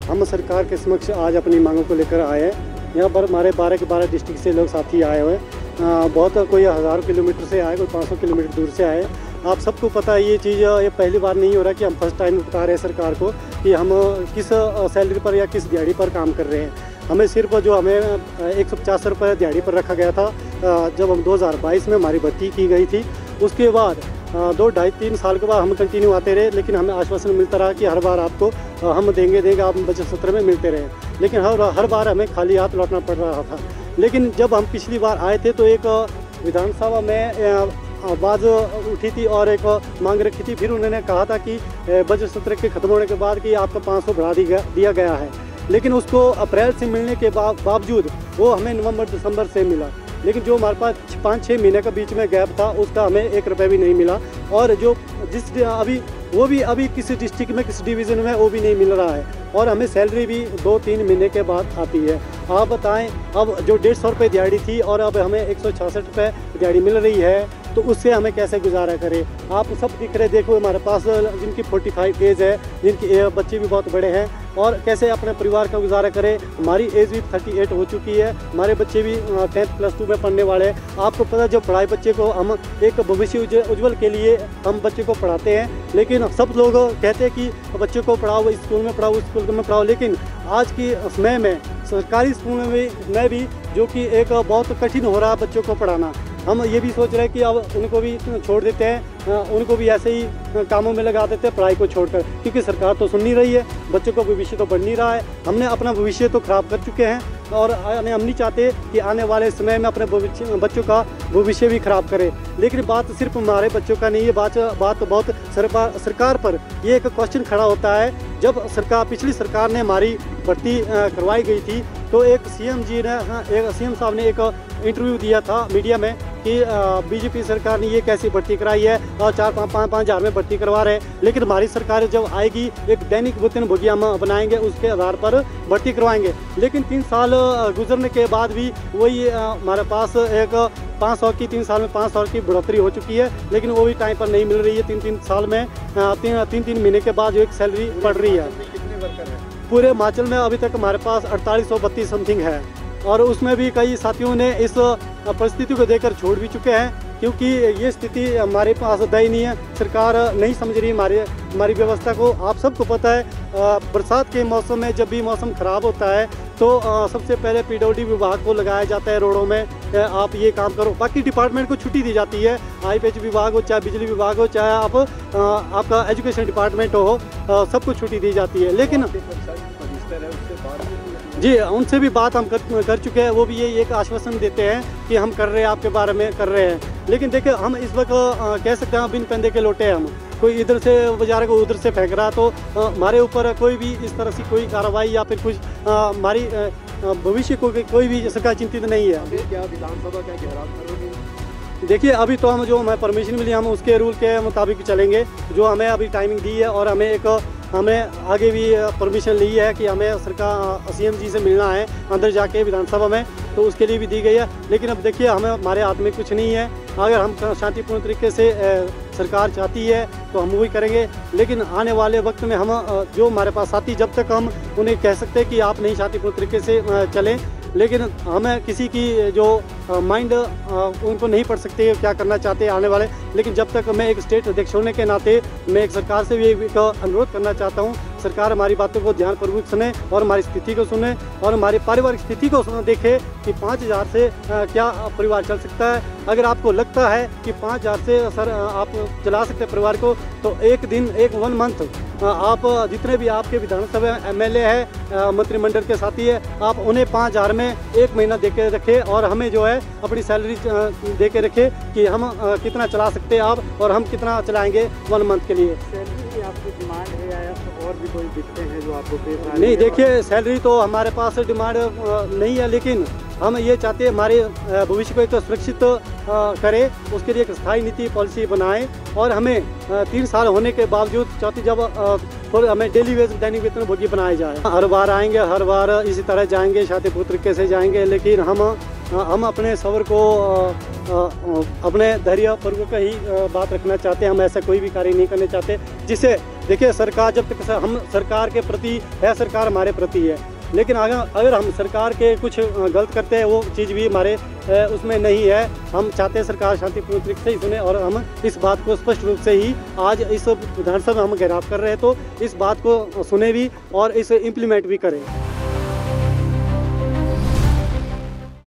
हम सरकार के समक्ष आज अपनी मांगों को लेकर आए हैं। यहाँ पर हमारे 12 के 12 डिस्ट्रिक्ट से लोग साथी आए हुए हैं। बहुत कोई 1000 किलोमीटर से आए, कोई 500 किलोमीटर दूर से आए। आप सबको पता है ये चीज़, ये पहली बार नहीं हो रहा कि हम फर्स्ट टाइम बता रहे हैं सरकार को कि हम किस सैलरी पर या किस दिहाड़ी पर काम कर रहे हैं। हमें सिर्फ जो हमें 150 रुपये दिहाड़ी पर रखा गया था जब हम 2022 में हमारी भर्ती की गई थी। उसके बाद 2, 2.5, 3 साल के बाद हम कंटिन्यू आते रहे, लेकिन हमें आश्वासन मिलता रहा कि हर बार आपको हम देंगे आप बजट सत्र में मिलते रहे, लेकिन हर बार हमें खाली हाथ लौटना पड़ रहा था। लेकिन जब हम पिछली बार आए थे तो एक विधानसभा में आवाज़ उठी थी और एक मांग रखी थी। फिर उन्होंने कहा था कि बजट सत्र के ख़त्म होने के बाद कि आपका 500 बढ़ा दिया गया है, लेकिन उसको अप्रैल से मिलने के बावजूद वो हमें नवंबर दिसंबर से मिला। लेकिन जो हमारे पास 5-6 महीने का बीच में गैप था उसका हमें 1 रुपये भी नहीं मिला। और जो अभी किसी डिस्ट्रिक्ट में किसी डिवीज़न में वो भी नहीं मिल रहा है, और हमें सैलरी भी 2-3 महीने के बाद आती है। आप बताएं, अब जो 150 रुपये दिहाड़ी थी और अब हमें 166 रुपये दिहाड़ी मिल रही है, तो उससे हमें कैसे गुजारा करें। आप सब दिख रहे, देखो हमारे पास जिनकी 45 एज है, जिनके बच्चे भी बहुत बड़े हैं, और कैसे अपने परिवार का गुजारा करें। हमारी एज भी 38 हो चुकी है, हमारे बच्चे भी 10th +2 में पढ़ने वाले हैं। आपको पता है, जब पढ़ाई बच्चे को हम एक भविष्य उज्जवल के लिए हम बच्चे को पढ़ाते हैं, लेकिन सब लोग कहते हैं कि बच्चे को पढ़ाओ, इस स्कूल में पढ़ाओ, उस स्कूल में पढ़ाओ। लेकिन आज की समय में सरकारी स्कूल में भी जो कि एक बहुत कठिन हो रहा है बच्चों को पढ़ाना। हम ये भी सोच रहे हैं कि अब उनको भी छोड़ देते हैं, उनको भी ऐसे ही कामों में लगा देते हैं पढ़ाई को छोड़कर, क्योंकि सरकार तो सुन नहीं रही है, बच्चों का भविष्य तो बढ़ नहीं रहा है। हमने अपना भविष्य तो खराब कर चुके हैं और हम नहीं चाहते कि आने वाले समय में अपने बच्चों का भविष्य भी खराब करें। लेकिन बात सिर्फ हमारे बच्चों का नहीं है, बात बहुत सरकार पर ये एक क्वेश्चन खड़ा होता है। जब पिछली सरकार ने हमारी भर्ती करवाई गई थी, तो एक सीएम साहब ने एक इंटरव्यू दिया था मीडिया में कि बीजेपी सरकार ने ये कैसी भर्ती कराई है और 4-5 हज़ार में भर्ती करवा रहे हैं। लेकिन हमारी सरकार जब आएगी, एक दैनिक वेतनभोगी हम बनाएंगे, उसके आधार पर भर्ती करवाएंगे। लेकिन 3 साल गुजरने के बाद भी वही हमारे पास एक 500 की 3 साल में 500 की बढ़ोतरी हो चुकी है, लेकिन वो भी टाइम पर नहीं मिल रही है। 3-3 साल में 3-3 महीने के बाद जो एक सैलरी बढ़ रही है। पूरे हिमाचल में अभी तक हमारे पास 4832 समथिंग है, और उसमें भी कई साथियों ने इस परिस्थिति को देखकर छोड़ भी चुके हैं, क्योंकि ये स्थिति हमारे पास दयनीय है। सरकार नहीं समझ रही हमारी व्यवस्था को। आप सबको पता है, बरसात के मौसम में जब भी मौसम ख़राब होता है तो सबसे पहले पीडब्ल्यूडी विभाग को लगाया जाता है रोडों में, आप ये काम करो। बाकी डिपार्टमेंट को छुट्टी दी जाती है, IPH विभाग हो, चाहे बिजली विभाग हो, चाहे आपका एजुकेशन डिपार्टमेंट हो, सबको छुट्टी दी जाती है। लेकिन जी, उनसे भी बात हम कर चुके हैं। वो भी ये एक आश्वासन देते हैं कि हम कर रहे हैं, आपके बारे में कर रहे हैं। लेकिन देखिए, हम इस वक्त कह सकते हैं बिन पेंदे के लोटे हैं। हम कोई इधर से बेचारे को उधर से फेंक रहा, तो हमारे ऊपर कोई भी इस तरह से कोई कार्रवाई या फिर कुछ हमारी भविष्य को कोई भी सरकार चिंतित नहीं है। क्या विधानसभा क्या घेराव करोगे? देखिए, अभी तो हम जो हमें परमिशन मिली, हम उसके रूल के मुताबिक चलेंगे, जो हमें अभी टाइमिंग दी है। और हमें आगे भी परमिशन ली है कि हमें सरकार CM जी से मिलना है अंदर जाके विधानसभा में, तो उसके लिए भी दी गई है। लेकिन अब देखिए, हमारे हाथ में कुछ नहीं है। अगर हम शांतिपूर्ण तरीके से सरकार चाहती है तो हम वही करेंगे। लेकिन आने वाले वक्त में हम जो हमारे पास साथी, जब तक हम उन्हें कह सकते हैं कि आप नहीं शांतिपूर्ण तरीके से चलें, लेकिन हमें किसी की जो माइंड उनको नहीं पढ़ सकते क्या करना चाहते हैं आने वाले। लेकिन जब तक मैं एक स्टेट अध्यक्ष होने के नाते मैं एक सरकार से भी एक अनुरोध करना चाहता हूँ, सरकार हमारी बातों को ध्यानपूर्वक सुने और हमारी स्थिति को सुने और हमारी पारिवारिक स्थिति को देखे कि 5000 से क्या परिवार चल सकता है। अगर आपको लगता है कि 5000 से सर आप चला सकते हैं परिवार को, तो एक दिन, 1 मंथ आप जितने भी आपके विधानसभा MLA है, मंत्रिमंडल के साथी है, आप उन्हें 5000 में 1 महीना दे के रखें और हमें जो है अपनी सैलरी दे के रखें कि हम कितना चला सकते हैं आप और हम कितना चलाएंगे 1 मंथ के लिए। सैलरी की आपकी डिमांड है या और भी कोई दिक्कतें हैं जो आपको पे? नहीं, देखिए, सैलरी तो हमारे पास डिमांड नहीं है, लेकिन हम ये चाहते हैं हमारे भविष्य को एक तो सुरक्षित करें, उसके लिए एक स्थायी नीति पॉलिसी बनाएं। और हमें 3 साल होने के बावजूद चौथी जब हमें दैनिक वेतनभोगी बनाया जाए। हर बार आएंगे, हर बार इसी तरह जाएंगे, शांतिपूर्ण तरीके से जाएंगे, लेकिन हम अपने सबर को अपने धैर्य पूर्वक ही बात रखना चाहते हैं। हम ऐसा कोई भी कार्य नहीं करना चाहते जिससे देखिए सरकार जब तक हम सरकार के प्रति है, सरकार हमारे प्रति है, लेकिन अगर हम सरकार के कुछ गलत करते हैं वो चीज़ भी हमारे उसमें नहीं है। हम चाहते हैं सरकार शांतिपूर्ण तरीके से ही सुने और हम इस बात को स्पष्ट रूप से ही आज इस विधानसभा में हम घेराव कर रहे हैं तो इस बात को सुने भी और इसे इम्प्लीमेंट भी करें।